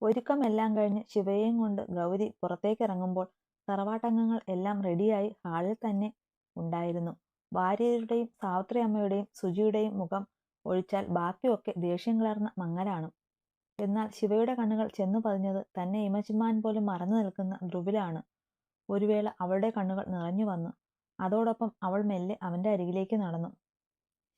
ഒരുക്കമെല്ലാം കഴിഞ്ഞ് ശിവയെയും കൊണ്ട് ഗൗരി പുറത്തേക്കിറങ്ങുമ്പോൾ തറവാട്ടംഗങ്ങൾ എല്ലാം റെഡിയായി ഹാളിൽ തന്നെ ഉണ്ടായിരുന്നു. ഭാര്യയുടെയും സാവിത്രി അമ്മയുടെയും സുജിയുടെയും മുഖം ഒഴിച്ചാൽ ബാക്കിയൊക്കെ ദേഷ്യം കലർന്ന മങ്ങലാണ്. എന്നാൽ ശിവയുടെ കണ്ണുകൾ ചെന്നു പതിഞ്ഞത് തന്നെ ഇമച്ചിമാൻ പോലും മറന്നു നിൽക്കുന്ന ധ്രുവിലാണ്. ഒരു വേള അവളുടെ കണ്ണുകൾ നിറഞ്ഞു വന്നു. അതോടൊപ്പം അവൾ മെല്ലെ അവന്റെ അരികിലേക്ക് നടന്നു.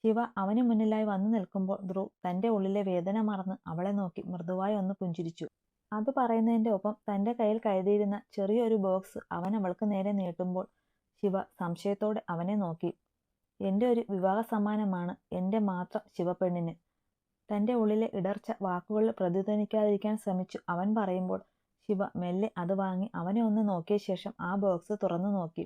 ശിവ അവന് മുന്നിലായി വന്നു നിൽക്കുമ്പോൾ ധ്രുവ് തന്റെ ഉള്ളിലെ വേദന മറന്ന് അവളെ നോക്കി മൃദുവായി ഒന്ന് പുഞ്ചിരിച്ചു. അത് പറയുന്നതിന്റെ ഒപ്പം തന്റെ കയ്യിൽ കരുതിയിരുന്ന ചെറിയൊരു ബോക്സ് അവൻ അവൾക്ക് നേരെ നീട്ടുമ്പോൾ ശിവ സംശയത്തോടെ അവനെ നോക്കി. എന്റെ ഒരു വിവാഹ സമ്മാനമാണ്, എന്റെ മാത്രം ശിവപ്പെണ്ണിന്. തന്റെ ഉള്ളിലെ ഇടർച്ച വാക്കുകളിൽ പ്രതിധ്വനിക്കാതിരിക്കാൻ ശ്രമിച്ചു അവൻ പറയുമ്പോൾ ശിവ മെല്ലെ അത് വാങ്ങി അവനെ ഒന്ന് നോക്കിയ ശേഷം ആ ബോക്സ് തുറന്നു നോക്കി.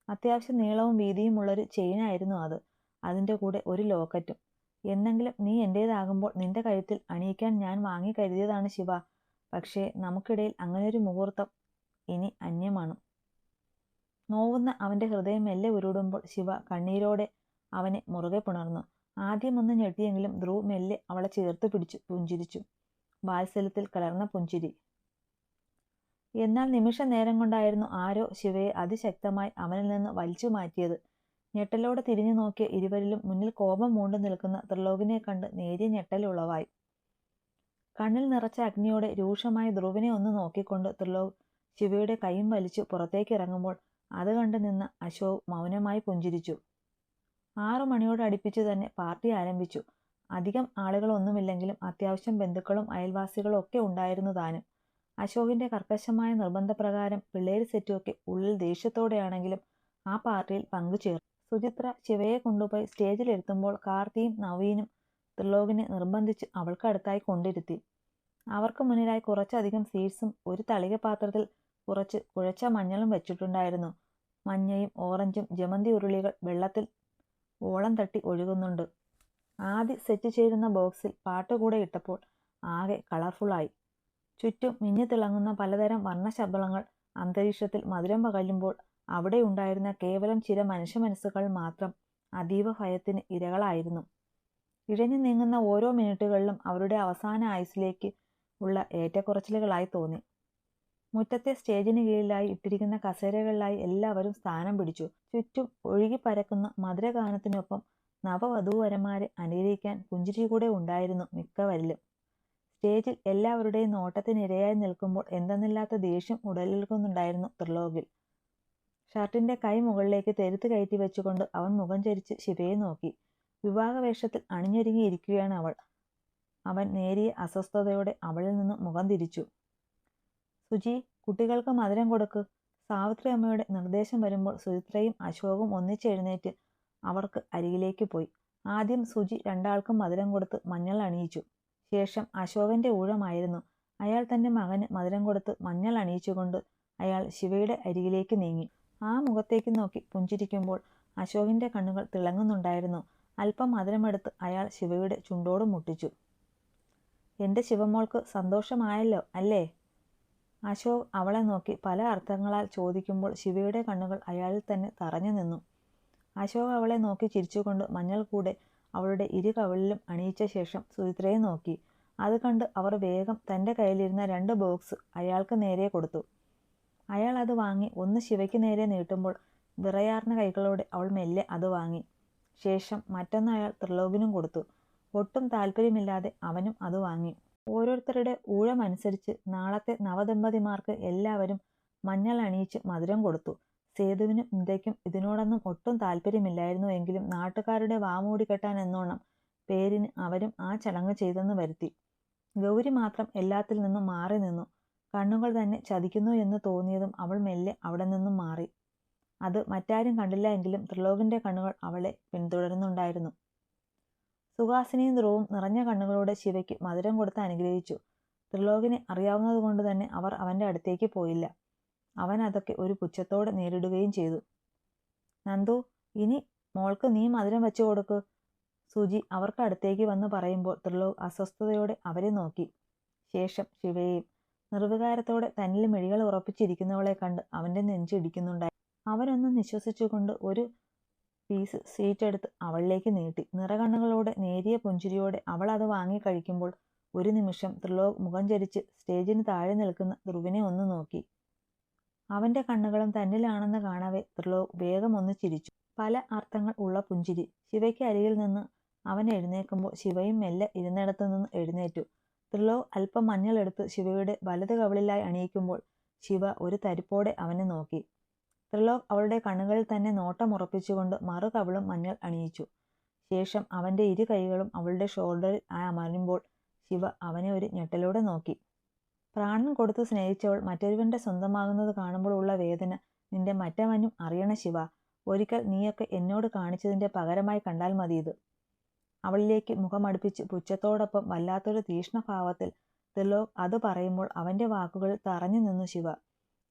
അത്യാവശ്യം നീളവും വീതിയുമുള്ളൊരു ചെയിനായിരുന്നു അത്. അതിന്റെ കൂടെ ഒരു ലോക്കറ്റും. എന്നെങ്കിലും നീ എന്റേതാകുമ്പോൾ നിന്റെ കഴുത്തിൽ അണിയിക്കാൻ ഞാൻ വാങ്ങി കരുതിയതാണ് ശിവ. പക്ഷേ നമുക്കിടയിൽ അങ്ങനെയൊരു മുഹൂർത്തം ഇനി അന്യമാണ്. നോവുന്ന അവന്റെ ഹൃദയം മെല്ലെ ഉരുടുമ്പോൾ ശിവ കണ്ണീരോടെ അവനെ മുറുകെ പുണർന്നു. ആദ്യമൊന്ന് ഞെട്ടിയെങ്കിലും ധ്രുവ് മെല്ലെ അവളെ ചേർത്ത് പിടിച്ചു പുഞ്ചിരിച്ചു. വാത്സല്യത്തിൽ കലർന്ന പുഞ്ചിരി. എന്നാൽ നിമിഷ നേരം കൊണ്ടായിരുന്നു ആരോ ശിവയെ അതിശക്തമായി അവനിൽ നിന്ന് വലിച്ചു മാറ്റിയത്. ഞെട്ടലോടെ തിരിഞ്ഞു നോക്കിയ ഇരുവരിലും മുന്നിൽ കോപം മൂണ്ടു നിൽക്കുന്ന ത്രിലോകിനെ കണ്ട് നേരിയ ഞെട്ടൽ ഉളവായി. കണ്ണിൽ നിറച്ച അഗ്നിയോടെ രൂക്ഷമായ ധ്രുവിനെ ഒന്ന് നോക്കിക്കൊണ്ട് ത്രിലോക് ശിവയുടെ കൈയും വലിച്ചു പുറത്തേക്ക് ഇറങ്ങുമ്പോൾ അത് കണ്ടു നിന്ന അശോക് മൗനമായി പുഞ്ചിരിച്ചു. 6 മണിയോട് അടുപ്പിച്ചു തന്നെ പാർട്ടി ആരംഭിച്ചു. അധികം ആളുകളൊന്നുമില്ലെങ്കിലും അത്യാവശ്യം ബന്ധുക്കളും അയൽവാസികളും ഒക്കെ ഉണ്ടായിരുന്നു താനും. അശോകിന്റെ കർക്കശമായ നിർബന്ധപ്രകാരം പിള്ളേര് സെറ്റുമൊക്കെ ഉള്ളിൽ ദേഷ്യത്തോടെയാണെങ്കിലും ആ പാർട്ടിയിൽ പങ്കുചേർന്നു. സുചിത്ര ശിവയെ കൊണ്ടുപോയി സ്റ്റേജിലിരുത്തുമ്പോൾ കാർത്തിയും നവീനും ത്രിലോകിനെ നിർബന്ധിച്ച് അവൾക്കടുത്തായി കൊണ്ടിരുത്തി. അവർക്ക് മുന്നിലായി കുറച്ചധികം സീഡ്സും ഒരു തളിക പാത്രത്തിൽ കുറച്ച് കുഴച്ച മഞ്ഞളും വെച്ചിട്ടുണ്ടായിരുന്നു. മഞ്ഞയും ഓറഞ്ചും ജമന്തി ഉരുളികൾ വെള്ളത്തിൽ ഓളം തട്ടി ഒഴുകുന്നുണ്ട്. ആദ്യം സെറ്റ് ചെയ്തിരുന്ന ബോക്സിൽ പാട്ടുകൂടെ ഇട്ടപ്പോൾ ആകെ കളർഫുള്ളായി. ചുറ്റും മിന്നിത്തിളങ്ങുന്ന പലതരം വർണ്ണശബളങ്ങൾ അന്തരീക്ഷത്തിൽ മധുരം പകരുമ്പോൾ അവിടെ ഉണ്ടായിരുന്ന കേവലം ചില മനുഷ്യ മനസ്സുകൾ മാത്രം അതീവ ഭയത്തിന് ഇരകളായിരുന്നു. ഇഴഞ്ഞു നീങ്ങുന്ന ഓരോ മിനിറ്റുകളിലും അവരുടെ അവസാന ആയുസ്സിലേക്ക് ഉള്ള ഏറ്റക്കുറച്ചിലുകളായി തോന്നി. മുറ്റത്തെ സ്റ്റേജിന് കീഴിലായി ഇട്ടിരിക്കുന്ന കസേരകളിലായി എല്ലാവരും സ്ഥാനം പിടിച്ചു. ചുറ്റും ഒഴുകിപ്പരക്കുന്ന മധുരഗാനത്തിനൊപ്പം നവവധൂവരന്മാരെ അനുകരിക്കാൻ പുഞ്ചിരി കൂടെ ഉണ്ടായിരുന്നു മിക്കവരിലും. സ്റ്റേജിൽ എല്ലാവരുടെയും നോട്ടത്തിനിരയായി നിൽക്കുമ്പോൾ എന്തെന്നില്ലാത്ത ദേഷ്യം ഉടലെടുക്കുന്നുണ്ടായിരുന്നു ത്രിലോകിൽ. ഷർട്ടിന്റെ കൈ മുകളിലേക്ക് തെരുത്ത് കയറ്റി വെച്ചുകൊണ്ട് അവൻ മുഖം ചരിച്ച് ശിവയെ നോക്കി. വിവാഹവേഷത്തിൽ അണിഞ്ഞൊരുങ്ങിയിരിക്കുകയാണ് അവൾ. അവൻ നേരിയ അസ്വസ്ഥതയോടെ അവളിൽ നിന്ന് മുഖം തിരിച്ചു. സുജി, കുട്ടികൾക്ക് മധുരം കൊടുക്ക്. സാവിത്രി അമ്മയുടെ നിർദ്ദേശം വരുമ്പോൾ സുചിത്രയും അശോകും ഒന്നിച്ചെഴുന്നേറ്റ് അവർക്ക് അരികിലേക്ക് പോയി. ആദ്യം സുജി രണ്ടാൾക്കും മധുരം കൊടുത്ത് മഞ്ഞൾ അണിയിച്ചു. ശേഷം അശോകന്റെ ഊഴമായിരുന്നു. അയാൾ തന്റെ മകന് മധുരം കൊടുത്ത് മഞ്ഞൾ അണിയിച്ചുകൊണ്ട് അയാൾ ശിവയുടെ അരികിലേക്ക് നീങ്ങി. ആ മുഖത്തേക്ക് നോക്കി പുഞ്ചിരിക്കുമ്പോൾ അശോകിന്റെ കണ്ണുകൾ തിളങ്ങുന്നുണ്ടായിരുന്നു. അല്പം മധുരമെടുത്ത് അയാൾ ശിവയുടെ ചുണ്ടോട് മുട്ടിച്ചു. എന്റെ ശിവമോൾക്ക് സന്തോഷമായല്ലോ അല്ലേ? അശോക് അവളെ നോക്കി പല അർത്ഥങ്ങളാൽ ചോദിക്കുമ്പോൾ ശിവയുടെ കണ്ണുകൾ അയാളിൽ തന്നെ തറഞ്ഞു നിന്നു. അശോക് അവളെ നോക്കി ചിരിച്ചുകൊണ്ട് മഞ്ഞൾ കൂടെ അവളുടെ ഇരു കവിളിലും അണിയിച്ച ശേഷം സുചിത്രയെ നോക്കി. അത് കണ്ട് അവർ വേഗം തന്റെ കയ്യിലിരുന്ന 2 ബോക്സ് അയാൾക്ക് നേരെ കൊടുത്തു. അയാൾ അത് വാങ്ങി ഒന്ന് ശിവയ്ക്ക് നേരെ നീട്ടുമ്പോൾ വിറയാർന്ന കൈകളോടെ അവൾ മെല്ലെ അത് വാങ്ങി. ശേഷം മറ്റൊന്ന് അയാൾ ത്രിലോകിനും കൊടുത്തു. ഒട്ടും താല്പര്യമില്ലാതെ അവനും അത് വാങ്ങി. ഓരോരുത്തരുടെ ഊഴമനുസരിച്ച് നാളത്തെ നവദമ്പതിമാർക്ക് എല്ലാവരും മഞ്ഞൾ അണിയിച്ച് മധുരം കൊടുത്തു. സേതുവിനും നിതയ്ക്കും ഇതിനോടൊന്നും ഒട്ടും താല്പര്യമില്ലായിരുന്നു. എങ്കിലും നാട്ടുകാരുടെ വാമൂടി കെട്ടാൻ എന്നോണം പേരിന് അവരും ആ ചടങ്ങ് ചെയ്തെന്ന് വരുത്തി. ഗൗരി മാത്രം എല്ലാത്തിൽ നിന്നും മാറി നിന്നു. കണ്ണുകൾ തന്നെ ചതിക്കുന്നു എന്ന് തോന്നിയതും അവൾ മെല്ലെ അവിടെ നിന്നും മാറി. അത് മറ്റാരും കണ്ടില്ല എങ്കിലും ത്രിലോകിന്റെ കണ്ണുകൾ അവളെ പിന്തുടരുന്നുണ്ടായിരുന്നു. സുഹാസിനിയും ധ്രുവും നിറഞ്ഞ കണ്ണുകളോടെ ശിവയ്ക്ക് മധുരം കൊടുത്ത് അനുഗ്രഹിച്ചു. ത്രിലോകിനെ അറിയാവുന്നതുകൊണ്ട് തന്നെ അവർ അവന്റെ അടുത്തേക്ക് പോയില്ല. അവൻ അതൊക്കെ ഒരു പുച്ഛത്തോടെ നേരിടുകയും ചെയ്തു. നന്ദു, ഇനി മോൾക്ക് നീ മധുരം വെച്ചു കൊടുക്ക്. സുജി അവർക്ക് അടുത്തേക്ക് വന്ന് പറയുമ്പോൾ ത്രിലോക് അസ്വസ്ഥതയോടെ അവരെ നോക്കി. ശേഷം ശിവയെയും. നിർവികാരത്തോടെ തന്നിൽ മിഴികൾ ഉറപ്പിച്ചിരിക്കുന്നവളെ കണ്ട് അവന്റെ നെഞ്ചിടിക്കുന്നുണ്ടായി. അവനൊന്ന് നിശ്വസിച്ചുകൊണ്ട് ഒരു പീസ് സ്വീറ്റ് എടുത്ത് അവളിലേക്ക് നീട്ടി. നിറകണ്ണുകളോടെ നേരിയ പുഞ്ചിരിയോടെ അവൾ അത് വാങ്ങി കഴിക്കുമ്പോൾ ഒരു നിമിഷം ത്രിലോക് മുഖം ചരിച്ച് സ്റ്റേജിന് താഴെ നിൽക്കുന്ന ധ്രുവിനെ ഒന്ന് നോക്കി. അവന്റെ കണ്ണുകളും തന്നിലാണെന്ന് കാണവേ ത്രിലോക് വേഗം ഒന്ന് ചിരിച്ചു. പല അർത്ഥങ്ങൾ ഉള്ള പുഞ്ചിരി. ശിവയ്ക്ക് അരികിൽ നിന്ന് അവൻ എഴുന്നേൽക്കുമ്പോൾ ശിവയും മെല്ലെ ഇരുന്നിടത്തു നിന്ന് എഴുന്നേറ്റു. ത്രിലോക് അല്പം മഞ്ഞളെടുത്ത് ശിവയുടെ വലത് കവിളിലായി അണിയിക്കുമ്പോൾ ശിവ ഒരു തരിപ്പോടെ അവനെ നോക്കി. ത്രിലോക് അവളുടെ കണ്ണുകളിൽ തന്നെ നോട്ടമുറപ്പിച്ചുകൊണ്ട് മറു കവിളും മഞ്ഞൾ അണിയിച്ചു. ശേഷം അവന്റെ ഇരു കൈകളും അവളുടെ ഷോൾഡറിൽ അമരുമ്പോൾ ശിവ അവനെ ഒരു ഞെട്ടലോടെ നോക്കി. പ്രാണൻ കൊടുത്ത് സ്നേഹിച്ചവൾ മറ്റൊരുവന്റെ സ്വന്തമാകുന്നത് കാണുമ്പോൾ ഉള്ള വേദന നിന്റെ മറ്റവനും അറിയണ ശിവ. ഒരിക്കൽ നീയൊക്കെ എന്നോട് കാണിച്ചതിന്റെ പകരമായി കണ്ടാൽ മതി ഇത്. അവളിലേക്ക് മുഖമടുപ്പിച്ച് പുച്ഛത്തോടൊപ്പം വല്ലാത്തൊരു തീക്ഷ്ണഭാവത്തിൽ ത്രിലോക് അത് പറയുമ്പോൾ അവന്റെ വാക്കുകളിൽ തറഞ്ഞു നിന്നു ശിവ.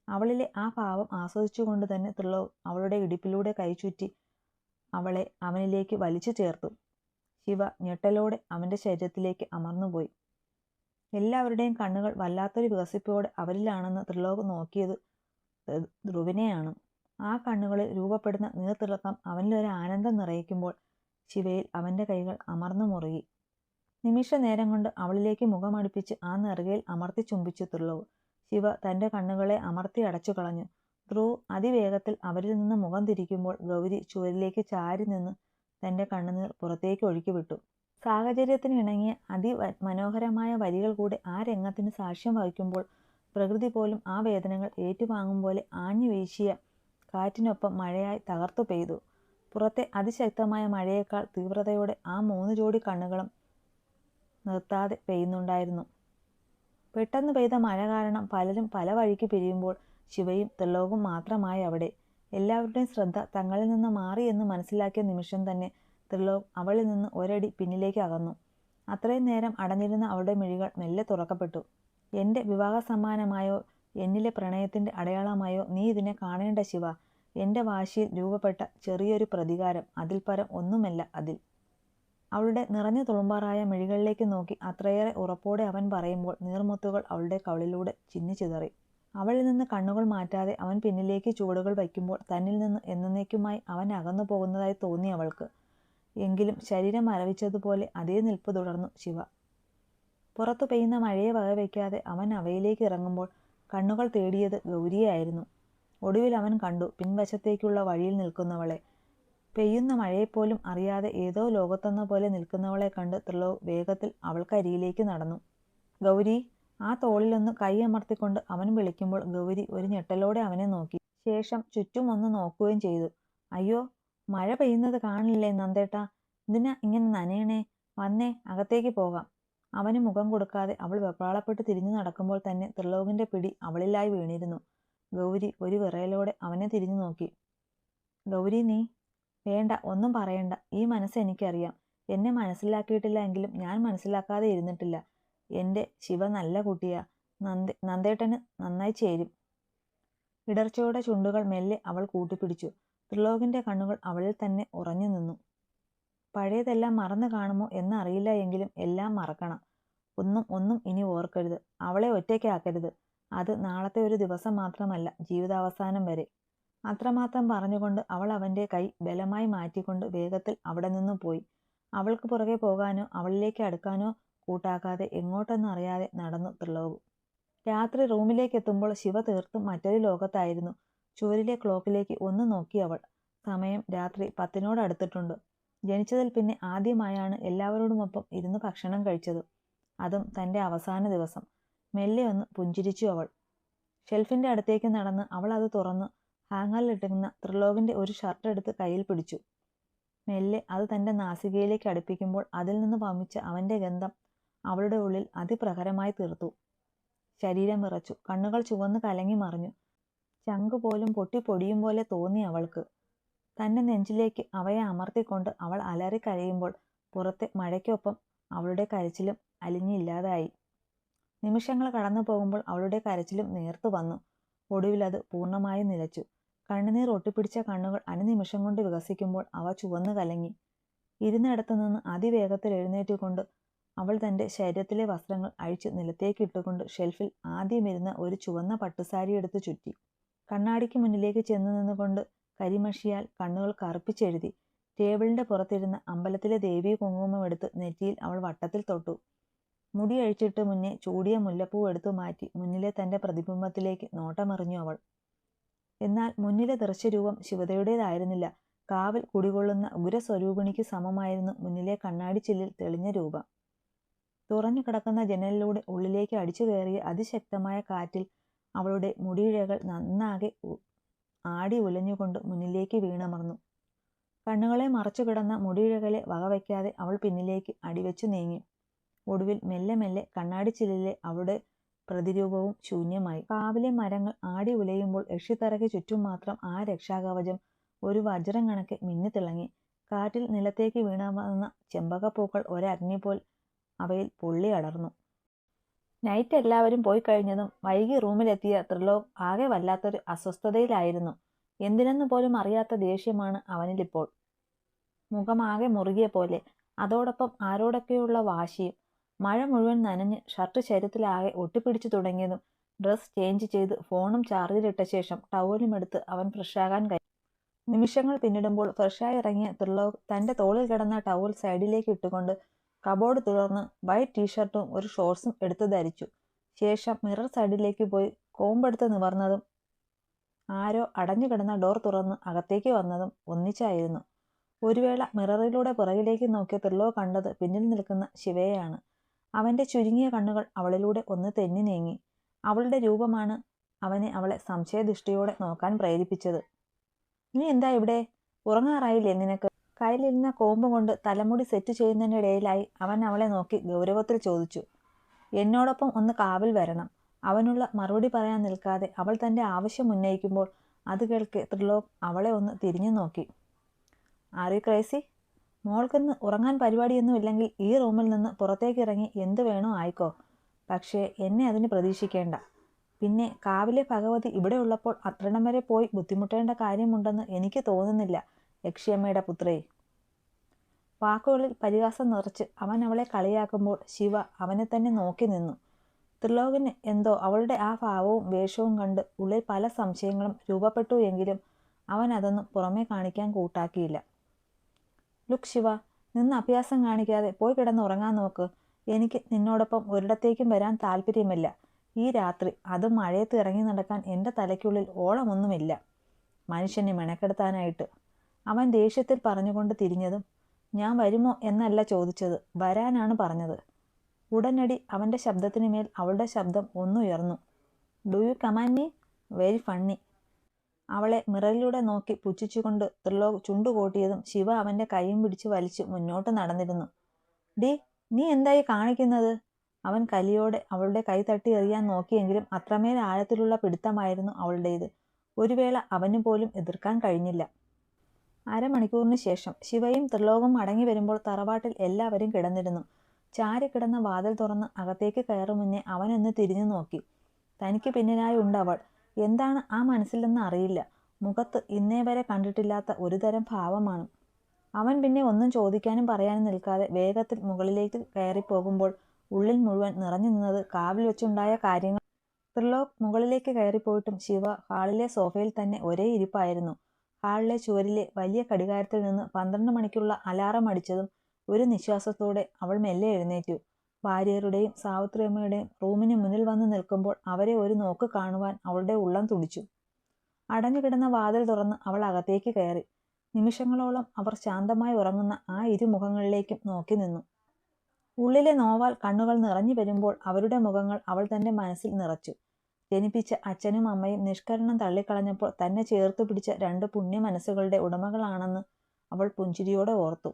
അവളിലെ ആ ഭാവം ആസ്വദിച്ചുകൊണ്ട് തന്നെ ത്രിലോക് അവളുടെ ഇടുപ്പിലൂടെ കൈചുറ്റി അവളെ അവനിലേക്ക് വലിച്ചു ചേർത്തു. ശിവ ഞെട്ടലോടെ അവന്റെ ശരീരത്തിലേക്ക് അമർന്നുപോയി. എല്ലാവരുടെയും കണ്ണുകൾ വല്ലാത്തൊരു വികസിപ്പോടെ അവരിലാണെന്ന് ത്രിലോക് നോക്കിയത് ധ്രുവിനെയാണ്. ആ കണ്ണുകളിൽ രൂപപ്പെടുന്ന നീർത്തിളക്കം അവനിലൊരു ആനന്ദം നിറയിക്കുമ്പോൾ ശിവയിൽ അവന്റെ കൈകൾ അമർന്നു മുറുകി. നിമിഷ നേരം കൊണ്ട് അവളിലേക്ക് മുഖമടുപ്പിച്ച് ആ നെറുകയിൽ അമർത്തി ചുംബിച്ചു ത്രിലോക്. ശിവ തന്റെ കണ്ണുകളെ അമർത്തി അടച്ചു കളഞ്ഞു. ധ്രുവ് അതിവേഗത്തിൽ അവരിൽ നിന്ന് മുഖം തിരിക്കുമ്പോൾ ഗൗരി ചുവരിലേക്ക് ചാരി നിന്ന് തന്റെ കണ്ണുനീർ പുറത്തേക്ക് ഒഴുക്കിവിട്ടു. സാഹചര്യത്തിന് ഇണങ്ങിയ മനോഹരമായ വരികൾ കൂടെ ആ രംഗത്തിന് സാക്ഷ്യം വഹിക്കുമ്പോൾ പ്രകൃതി പോലും ആ വേദനകൾ ഏറ്റുവാങ്ങും പോലെ ആഞ്ഞു വീശിയ കാറ്റിനൊപ്പം മഴയായി തകർത്തു പെയ്തു. പുറത്തെ അതിശക്തമായ മഴയേക്കാൾ തീവ്രതയോടെ ആ 3 ജോഡി കണ്ണുകളും നിർത്താതെ പെയ്യുന്നുണ്ടായിരുന്നു. പെട്ടെന്ന് പെയ്ത മഴ കാരണം പലരും പല വഴിക്ക് പിരിയുമ്പോൾ ശിവയും ത്രിലോകും മാത്രമായി അവിടെ. എല്ലാവരുടെയും ശ്രദ്ധ തങ്ങളിൽ നിന്ന് മാറി എന്ന് മനസ്സിലാക്കിയ നിമിഷം തന്നെ ത്രിലോക് അവളിൽ നിന്ന് ഒരടി പിന്നിലേക്ക് അകന്നു. അത്രയും നേരം അടഞ്ഞിരുന്ന അവളുടെ മിഴികൾ മെല്ലെ തുറക്കപ്പെട്ടു. എന്റെ വിവാഹ സമ്മാനമായോ എന്നിലെ പ്രണയത്തിന്റെ അടയാളമായോ നീ ഇതിനെ കാണേണ്ട ശിവ. എന്റെ വാശിയിൽ രൂപപ്പെട്ട ചെറിയൊരു പ്രതികാരം, അതിൽ പരം ഒന്നുമല്ല അതിൽ. അവളുടെ നിറഞ്ഞു തുളുമ്പാറായ മിഴികളിലേക്ക് നോക്കി അത്രയേറെ ഉറപ്പോടെ അവൻ പറയുമ്പോൾ നീർമുത്തുകൾ അവളുടെ കവിളിലൂടെ ചിന്നിച്ചിതറി. അവളിൽ നിന്ന് കണ്ണുകൾ മാറ്റാതെ അവൻ പിന്നിലേക്ക് ചുവടുകൾ വയ്ക്കുമ്പോൾ തന്നിൽ നിന്ന് എന്നേക്കുമായി അവൻ അകന്നു പോകുന്നതായി തോന്നി അവൾക്ക്. എങ്കിലും ശരീരം മരവിച്ചതുപോലെ അതേ നിൽപ്പ് തുടർന്നു ശിവ. പുറത്തു പെയ്യുന്ന മഴയെ വകവയ്ക്കാതെ അവൻ അവയിലേക്ക് ഇറങ്ങുമ്പോൾ കണ്ണുകൾ തേടിയത് ഗൗരിയായിരുന്നു. ഒടുവിൽ അവൻ കണ്ടു പിൻവശത്തേക്കുള്ള വഴിയിൽ നിൽക്കുന്നവളെ. പെയ്യുന്ന മഴയെപ്പോലും അറിയാതെ ഏതോ ലോകത്തെന്ന പോലെ നിൽക്കുന്നവളെ കണ്ട് ത്രിലോക് വേഗത്തിൽ അവൾക്കരികിലേക്ക് നടന്നു. ഗൗരി! ആ തോളിലൊന്ന് കൈ അമർത്തിക്കൊണ്ട് അവൻ വിളിക്കുമ്പോൾ ഗൗരി ഒരു ഞെട്ടലോടെ അവനെ നോക്കി. ശേഷം ചുറ്റും ഒന്ന് നോക്കുകയും ചെയ്തു. അയ്യോ, മഴ പെയ്യുന്നത് കാണില്ലേ നന്ദേട്ടാ? എന്തിനാ ഇങ്ങനെ നനയണേ? വന്നേ, അകത്തേക്ക് പോകാം. അവന് മുഖം കൊടുക്കാതെ അവൾ വെപ്രാളപ്പെട്ട് തിരിഞ്ഞു നടക്കുമ്പോൾ തന്നെ ത്രിലോകിന്റെ പിടി അവളിലായി വീണിരുന്നു. ഗൗരി ഒരു വിറയലോടെ അവനെ തിരിഞ്ഞു നോക്കി. ഗൗരി നീ വേണ്ട, ഒന്നും പറയണ്ട. ഈ മനസ്സ് എനിക്കറിയാം. എന്നെ മനസ്സിലാക്കിയിട്ടില്ല എങ്കിലും ഞാൻ മനസ്സിലാക്കാതെ ഇരുന്നിട്ടില്ല. എന്റെ ശിവ നല്ല കുട്ടിയാ. നന്ദേട്ടന് നന്നായി ചേരും. ഇടർച്ചയോടെ ചുണ്ടുകൾ മെല്ലെ അവൾ കൂട്ടിപ്പിടിച്ചു. ത്രിലോകിന്റെ കണ്ണുകൾ അവളിൽ തന്നെ ഉറഞ്ഞു നിന്നു. പഴയതെല്ലാം മറന്നു കാണുമോ എന്നറിയില്ല എങ്കിലും എല്ലാം മറക്കണം. ഒന്നും ഇനി ഓർക്കരുത്. അവളെ ഒറ്റയ്ക്കാക്കരുത്. അത് നാളത്തെ ഒരു ദിവസം മാത്രമല്ല, ജീവിതാവസാനം വരെ. അത്രമാത്രം പറഞ്ഞുകൊണ്ട് അവൾ അവന്റെ കൈ ബലമായി മാറ്റിക്കൊണ്ട് വേഗത്തിൽ അവിടെ നിന്നു പോയി. അവൾക്ക് പുറകെ പോകാനോ അവളിലേക്ക് അടുക്കാനോ കൂട്ടാക്കാതെ എങ്ങോട്ടെന്നറിയാതെ നടന്നു ത്രിലോക്. രാത്രി റൂമിലേക്ക് എത്തുമ്പോൾ ശിവ തീർത്തും മറ്റൊരു ലോകത്തായിരുന്നു. ചുവരിലെ ക്ലോക്കിലേക്ക് ഒന്ന് നോക്കി അവൾ. സമയം രാത്രി 10-നോടടുത്തിട്ടുണ്ട്. ജനിച്ചതിൽ പിന്നെ ആദ്യമായാണ് എല്ലാവരോടുമൊപ്പം ഇരുന്ന് ഭക്ഷണം കഴിച്ചത്. അതും തന്റെ അവസാന ദിവസം. മെല്ലെ ഒന്ന് പുഞ്ചിരിച്ചു അവൾ. ഷെൽഫിന്റെ അടുത്തേക്ക് നടന്ന് അവൾ അത് തുറന്ന് ഹാങ്ങറിലിട്ടിരുന്ന ത്രിലോകിന്റെ ഒരു ഷർട്ട് എടുത്ത് കയ്യിൽ പിടിച്ചു. മെല്ലെ അത് തന്റെ നാസികയിലേക്ക് അടുപ്പിക്കുമ്പോൾ അതിൽ നിന്ന് വമിച്ച അവന്റെ ഗന്ധം അവളുടെ ഉള്ളിൽ അതിപ്രഹരമായി തീർത്തു. ശരീരം വിറച്ചു. കണ്ണുകൾ ചുവന്ന് കലങ്ങി മറിഞ്ഞു. ചങ്ക് പോലും പൊട്ടിപ്പൊടിയും പോലെ തോന്നി അവൾക്ക്. തന്റെ നെഞ്ചിലേക്ക് അവയെ അമർത്തിക്കൊണ്ട് അവൾ അലറി കരയുമ്പോൾ പുറത്തെ മഴയ്ക്കൊപ്പം അവളുടെ കരച്ചിലും അലിഞ്ഞില്ലാതായി. നിമിഷങ്ങൾ കടന്നു പോകുമ്പോൾ അവളുടെ കരച്ചിലും നേർത്തു വന്നു. ഒടുവിൽ അത് പൂർണ്ണമായും നിലച്ചു. കണ്ണുനീർ ഒട്ടിപ്പിടിച്ച കണ്ണുകൾ അനുനിമിഷം കൊണ്ട് വികസിക്കുമ്പോൾ അവ ചുവന്നു കലങ്ങി. ഇരുന്നിടത്തു നിന്ന് അതിവേഗത്തിൽ എഴുന്നേറ്റുകൊണ്ട് അവൾ തന്റെ ശരീരത്തിലെ വസ്ത്രങ്ങൾ അഴിച്ച് നിലത്തേക്ക് ഇട്ടുകൊണ്ട് ഷെൽഫിൽ ആദ്യമിരുന്ന ഒരു ചുവന്ന പട്ടുസാരി എടുത്ത് ചുറ്റി. കണ്ണാടിക്ക് മുന്നിലേക്ക് ചെന്നു നിന്നുകൊണ്ട് കരിമഷിയാൽ കണ്ണുകൾ കറുപ്പിച്ചെഴുതി. ടേബിളിന്റെ പുറത്തിരുന്ന അമ്പലത്തിലെ ദേവീ കുങ്കുമം എടുത്ത് നെറ്റിയിൽ അവൾ വട്ടത്തിൽ തൊട്ടു. മുടി അഴിച്ചിട്ട് മുന്നേ ചൂടിയ മുല്ലപ്പൂ എടുത്തു മാറ്റി മുന്നിലെ തന്റെ പ്രതിബിംബത്തിലേക്ക് നോട്ടമെറിഞ്ഞു അവൾ. എന്നാൽ മുന്നിലെ ദൃശ്യരൂപം ശിവതയുടേതായിരുന്നില്ല. കാവിൽ കുടികൊള്ളുന്ന ഉഗ്രസ്വരൂപിണിക്ക് സമമായിരുന്നു മുന്നിലെ കണ്ണാടിച്ചില്ലിൽ തെളിഞ്ഞ രൂപം. തുറഞ്ഞു കിടക്കുന്ന ജനലിലൂടെ ഉള്ളിലേക്ക് അടിച്ചു കയറിയ അതിശക്തമായ കാറ്റിൽ അവളുടെ മുടിയിഴകൾ നന്നാകെ ആടി ഉലഞ്ഞുകൊണ്ട് മുന്നിലേക്ക് വീണമർന്നു. കണ്ണുകളെ മറച്ചു കിടന്ന മുടിയിഴകളെ വകവയ്ക്കാതെ അവൾ പിന്നിലേക്ക് അടിവെച്ചു നീങ്ങി. ഒടുവിൽ മെല്ലെ മെല്ലെ കണ്ണാടിച്ചില്ലിലെ അവളുടെ പ്രതിരൂപവും ശൂന്യമായി. കാവിലെ മരങ്ങൾ ആടി ഉലയുമ്പോൾ യക്ഷിത്തറയ്ക്ക് ചുറ്റും മാത്രം ആ രക്ഷാകവചം ഒരു വജ്രം കണക്കെ മിന്നിത്തിളങ്ങി. കാറ്റിൽ നിലത്തേക്ക് വീണമർന്ന ചെമ്പകപ്പൂക്കൾ ഒരഗ്നി പോൽ അവയിൽ പൊള്ളി അടർന്നു. നൈറ്റ് എല്ലാവരും പോയി കഴിഞ്ഞതും വൈകി റൂമിലെത്തിയ ത്രിലോക് ആകെ വല്ലാത്തൊരു അസ്വസ്ഥതയിലായിരുന്നു. എന്തിനെന്ന് പോലും അറിയാത്ത ദേഷ്യമാണ് അവനിലിപ്പോൾ. മുഖമാകെ മുറുകിയ പോലെ, അതോടൊപ്പം ആരോടൊക്കെയുള്ള വാശിയും. മഴ മുഴുവൻ നനഞ്ഞ് ഷർട്ട് ശരീരത്തിലാകെ ഒട്ടിപ്പിടിച്ചു തുടങ്ങിയതും ഡ്രസ് ചേഞ്ച് ചെയ്ത് ഫോണും ചാർജിലിട്ട ശേഷം ടവലുമെടുത്ത് അവൻ ഫ്രഷാകാൻ കഴിഞ്ഞു. നിമിഷങ്ങൾ പിന്നിടുമ്പോൾ ഫ്രഷായി ഇറങ്ങിയ ത്രിലോക് തന്റെ തോളിൽ കിടന്ന ടവൽ സൈഡിലേക്ക് ഇട്ടുകൊണ്ട് കബോർഡ് തുറന്ന് വൈറ്റ് ടീഷർട്ടും ഒരു ഷോർട്സും എടുത്ത് ധരിച്ചു. ശേഷം മിറർ സൈഡിലേക്ക് പോയി കോമ്പെടുത്ത് നിവർന്നതും ആരോ അടഞ്ഞു കിടന്ന ഡോർ തുറന്ന് അകത്തേക്ക് വന്നതും ഒന്നിച്ചായിരുന്നു. ഒരു വേള മിററിലൂടെ പുറകിലേക്ക് നോക്കിയ ത്രിലോക് കണ്ടത് പിന്നിൽ നിൽക്കുന്ന ശിവയെയാണ്. അവന്റെ ചുരുങ്ങിയ കണ്ണുകൾ അവളിലൂടെ ഒന്ന് തെന്നി നീങ്ങി. അവളുടെ രൂപമാണ് അവളെ സംശയദൃഷ്ടിയോടെ നോക്കാൻ പ്രേരിപ്പിച്ചത്. "നീ എന്താ ഇവിടെ? ഉറങ്ങാറായില്ലേ നിനക്ക്?" കയ്യിലിരുന്ന കോമ്പ് കൊണ്ട് തലമുടി സെറ്റ് ചെയ്യുന്നതിനിടയിലായി അവൻ അവളെ നോക്കി ഗൗരവത്തിൽ ചോദിച്ചു. "എന്നോടൊപ്പം ഒന്ന് കാവിൽ വരണം." അവനുള്ള മറുപടി പറയാൻ നിൽക്കാതെ അവൾ തന്റെ ആവശ്യം ഉന്നയിക്കുമ്പോൾ അത് കേൾക്കെ ത്രിലോക് അവളെ ഒന്ന് തിരിഞ്ഞു നോക്കി. "Are you crazy? മോൾക്കിന്ന് ഉറങ്ങാൻ പരിപാടിയൊന്നും ഇല്ലെങ്കിൽ ഈ റൂമിൽ നിന്ന് പുറത്തേക്കിറങ്ങി എന്ത് വേണോ ആയിക്കോ. പക്ഷേ എന്നെ അതിന് പ്രതീക്ഷിക്കേണ്ട. പിന്നെ കാവിലെ ഭഗവതി ഇവിടെ ഉള്ളപ്പോൾ അത്രയിടം വരെ പോയി ബുദ്ധിമുട്ടേണ്ട കാര്യമുണ്ടെന്ന് എനിക്ക് തോന്നുന്നില്ല യക്ഷിയമ്മയുടെ പുത്രേ." വാക്കുകളിൽ പരിഹാസം നിറച്ച് അവൻ അവളെ കളിയാക്കുമ്പോൾ ശിവ അവനെ തന്നെ നോക്കി നിന്നു. ത്രിലോകിന് എന്തോ അവളുടെ ആ ഭാവവും വേഷവും കണ്ട് ഉള്ളിൽ പല സംശയങ്ങളും രൂപപ്പെട്ടു. എങ്കിലും അവൻ അതൊന്നും പുറമേ കാണിക്കാൻ കൂട്ടാക്കിയില്ല. "ലുക്ക് ശിവ, നിന്ന് അഭ്യാസം കാണിക്കാതെ പോയി കിടന്ന് ഉറങ്ങാൻ നോക്ക്. എനിക്ക് നിന്നോടൊപ്പം ഒരിടത്തേക്കും വരാൻ താല്പര്യമില്ല ഈ രാത്രി. അതും മഴയത്ത് ഇറങ്ങി നടക്കാൻ എൻ്റെ തലയ്ക്കുള്ളിൽ ഓളമൊന്നുമില്ല മനുഷ്യനെ മെനക്കെടുത്താനായിട്ട്." അവൻ ദേഷ്യത്തിൽ പറഞ്ഞുകൊണ്ട് തിരിഞ്ഞതും "ഞാൻ വരുമോ എന്നല്ല ചോദിച്ചത്, വരാനാണ് പറഞ്ഞത്." ഉടനടി അവന്റെ ശബ്ദത്തിന് മേൽ അവളുടെ ശബ്ദം ഒന്നുയർന്നു. "Do you command me? Very funny." അവളെ മിററിലൂടെ നോക്കി പുച്ഛിച്ചുകൊണ്ട് ത്രിലോക് ചുണ്ടുകൂട്ടിയതും ശിവ അവന്റെ കൈയും പിടിച്ച് വലിച്ചു മുന്നോട്ട് നടന്നിരുന്നു. "ഡി, നീ എന്തായി കാണിക്കുന്നത്?" അവൻ കലിയോടെ അവളുടെ കൈ തട്ടി എറിയാൻ നോക്കിയെങ്കിലും അത്രമേൽ ആഴത്തിലുള്ള പിടുത്തമായിരുന്നു അവളുടേത്. ഒരു വേള അവനു പോലും എതിർക്കാൻ കഴിഞ്ഞില്ല. അരമണിക്കൂറിന് ശേഷം ശിവയും ത്രിലോകും മടങ്ങി വരുമ്പോൾ തറവാട്ടിൽ എല്ലാവരും കിടന്നിരുന്നു. ചാരിക്കിടന്ന വാതിൽ തുറന്ന് അകത്തേക്ക് കയറും മുന്നേ അവനൊന്ന് തിരിഞ്ഞു നോക്കി. തനിക്ക് പിന്നിലായി ഉണ്ടവൾ. എന്താണ് ആ മനസ്സിലെന്ന് അറിയില്ല. മുഖത്ത് ഇന്നേ വരെ കണ്ടിട്ടില്ലാത്ത ഒരുതരം ഭാവമാണ്. അവൻ പിന്നെ ഒന്നും ചോദിക്കാനും പറയാനും നിൽക്കാതെ വേഗത്തിൽ മുകളിലേക്ക് കയറിപ്പോകുമ്പോൾ ഉള്ളിൽ മുഴുവൻ നിറഞ്ഞു നിന്നത് കാവിൽ വെച്ചുണ്ടായ കാര്യങ്ങൾ. ത്രിലോക് മുകളിലേക്ക് കയറിപ്പോയിട്ടും ശിവ ഹാളിലെ സോഫയിൽ തന്നെ ഒരേ ഇരിപ്പായിരുന്നു. ഹാളിലെ ചുവരിലെ വലിയ ഘടികാരത്തിൽ നിന്ന് 12 മണിക്കുള്ള അലാറം അടിച്ചതും ഒരു നിശ്വാസത്തോടെ അവൾ മെല്ലെ എഴുന്നേറ്റു. ഭാര്യരുടെയും സാവിത്രിയമ്മയുടെയും റൂമിന് മുന്നിൽ വന്ന് നിൽക്കുമ്പോൾ അവരെ ഒരു നോക്ക് കാണുവാൻ അവളുടെ ഉള്ളം തുടിച്ചു. അടഞ്ഞുകിടന്ന വാതിൽ തുറന്ന് അവൾ അകത്തേക്ക് കയറി. നിമിഷങ്ങളോളം അവർ ശാന്തമായി ഉറങ്ങുന്ന ആ ഇരുമുഖങ്ങളിലേക്കും നോക്കി നിന്നു. ഉള്ളിലെ നോവാൽ കണ്ണുകൾ നിറഞ്ഞു വരുമ്പോൾ അവരുടെ മുഖങ്ങൾ അവൾ തന്റെ മനസ്സിൽ നിറച്ചു. ജനിപ്പിച്ച അച്ഛനും അമ്മയും നിഷ്കരണം തള്ളിക്കളഞ്ഞപ്പോൾ തന്നെ ചേർത്തു പിടിച്ച 2 പുണ്യ മനസ്സുകളുടെ ഉടമകളാണെന്ന് അവൾ പുഞ്ചിരിയോടെ ഓർത്തു.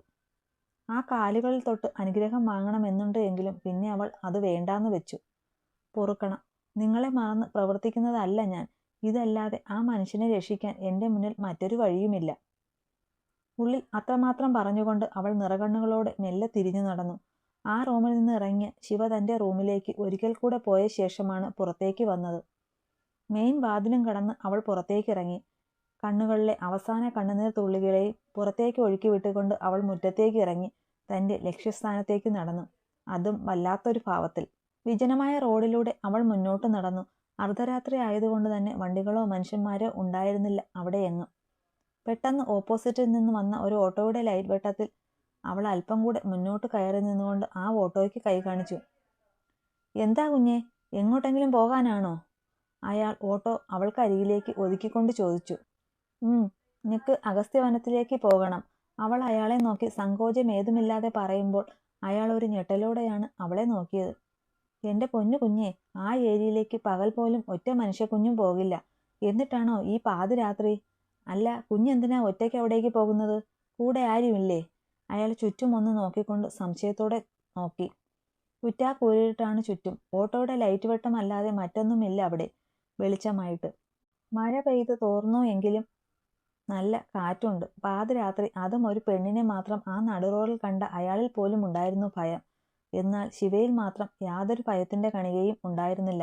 ആ കാലുകളിൽ തൊട്ട് അനുഗ്രഹം വാങ്ങണമെന്നുണ്ട്. എങ്കിലും പിന്നെ അവൾ അത് വേണ്ടാന്ന് വെച്ചു. "പൊറുക്കണം, നിങ്ങളെ മറന്ന് പ്രവർത്തിക്കുന്നതല്ല ഞാൻ. ഇതല്ലാതെ ആ മനുഷ്യനെ രക്ഷിക്കാൻ എൻ്റെ മുന്നിൽ മറ്റൊരു വഴിയുമില്ല." ഉള്ളിൽ അത്രമാത്രം പറഞ്ഞുകൊണ്ട് അവൾ നിറകണ്ണുകളോടെ മെല്ലെ തിരിഞ്ഞു നടന്നു. ആ റൂമിൽ നിന്ന് ഇറങ്ങിയ ശിവ തന്റെ റൂമിലേക്ക് ഒരിക്കൽ കൂടെ പോയ ശേഷമാണ് പുറത്തേക്ക് വന്നത്. മെയിൻ വാതിലും കടന്ന് അവൾ പുറത്തേക്കിറങ്ങി. കണ്ണുകളിലെ അവസാന കണ്ണുനീർ തുള്ളികളെയും പുറത്തേക്ക് ഒഴുക്കി വിട്ടുകൊണ്ട് അവൾ മുറ്റത്തേക്ക് ഇറങ്ങി തന്റെ ലക്ഷ്യസ്ഥാനത്തേക്ക് നടന്നു. അതും വല്ലാത്തൊരു ഭാവത്തിൽ. വിജനമായ റോഡിലൂടെ അവൾ മുന്നോട്ട് നടന്നു. അർദ്ധരാത്രി ആയതുകൊണ്ട് തന്നെ വണ്ടികളോ മനുഷ്യന്മാരോ ഉണ്ടായിരുന്നില്ല അവിടെയെങ്ങും. പെട്ടെന്ന് ഓപ്പോസിറ്റിൽ നിന്ന് വന്ന ഒരു ഓട്ടോയുടെ ലൈറ്റ് വെട്ടത്തിൽ അവൾ അല്പം കൂടെ മുന്നോട്ട് കയറി നിന്നുകൊണ്ട് ആ ഓട്ടോയ്ക്ക് കൈ കാണിച്ചു. എന്താ കുഞ്ഞെ, എങ്ങോട്ടെങ്കിലും പോകാനാണോ? അയാൾ ഓട്ടോ അവൾക്കരികിലേക്ക് ഒതുക്കിക്കൊണ്ട് ചോദിച്ചു. നിനക്ക് അഗസ്ത്യവനത്തിലേക്ക് പോകണം. അവൾ അയാളെ നോക്കി സങ്കോചമേതുമില്ലാതെ പറയുമ്പോൾ അയാൾ ഒരു ഞെട്ടലോടെയാണ് അവളെ നോക്കിയത്. എന്റെ പൊന്നു കുഞ്ഞെ, ആ ഏരിയയിലേക്ക് പകൽ പോലും ഒറ്റ മനുഷ്യക്കുഞ്ഞും പോകില്ല. എന്നിട്ടാണോ ഈ പാതിരാത്രി? അല്ല, കുഞ്ഞെന്തിനാ ഒറ്റയ്ക്ക് അവിടേക്ക് പോകുന്നത്? കൂടെ ആരുമില്ലേ? അയാൾ ചുറ്റുമൊന്ന് നോക്കിക്കൊണ്ട് സംശയത്തോടെ നോക്കി. കുറ്റാക്കൂരിട്ടാണ് ചുറ്റും. ഓട്ടോയുടെ ലൈറ്റ് വെട്ടം അല്ലാതെ മറ്റൊന്നുമില്ല അവിടെ വെളിച്ചമായിട്ട്. മഴ പെയ്ത് തോർന്നു എങ്കിലും നല്ല കാറ്റുണ്ട്. പാതിരാത്രി, അതും ഒരു പെണ്ണിനെ മാത്രം ആ നടുറോഡിൽ കണ്ട അയാളിൽ പോലും ഉണ്ടായിരുന്നു ഭയം. എന്നാൽ ശിവയിൽ മാത്രം യാതൊരു ഭയത്തിന്റെ കണികയും ഉണ്ടായിരുന്നില്ല.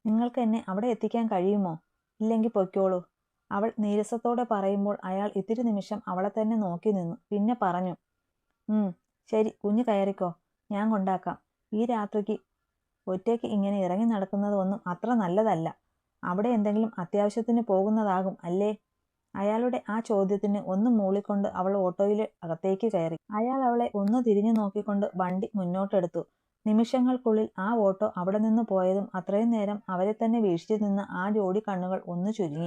നിങ്ങൾക്ക് എന്നെ അവിടെ എത്തിക്കാൻ കഴിയുമോ? ഇല്ലെങ്കിൽ പൊയ്ക്കോളൂ, അവൾ നീരസത്തോടെ പറയുമ്പോൾ അയാൾ ഇത്തിരി നിമിഷം അവളെ തന്നെ നോക്കി നിന്നു. പിന്നെ പറഞ്ഞു, ശരി, കുഞ്ഞ് കയറിക്കോ, ഞാൻ കൊണ്ടാക്കാം. ഈ രാത്രിക്ക് ഒറ്റയ്ക്ക് ഇങ്ങനെ ഇറങ്ങി നടക്കുന്നത് ഒന്നും അത്ര നല്ലതല്ല. അവിടെ എന്തെങ്കിലും അത്യാവശ്യത്തിന് പോകുന്നതാകും അല്ലേ? അയാളുടെ ആ ചോദ്യത്തിന് ഒന്ന് മൂളിക്കൊണ്ട് അവൾ ഓട്ടോയിലെ അകത്തേക്ക് കയറി. അയാൾ അവളെ ഒന്ന് തിരിഞ്ഞു നോക്കിക്കൊണ്ട് വണ്ടി മുന്നോട്ടെടുത്തു. നിമിഷങ്ങൾക്കുള്ളിൽ ആ ഓട്ടോ അവിടെ നിന്ന് പോയതും അത്രയും നേരം അവരെ തന്നെ വീക്ഷിച്ചു നിന്ന ആ ജോഡി കണ്ണുകൾ ഒന്ന് ചുരുങ്ങി.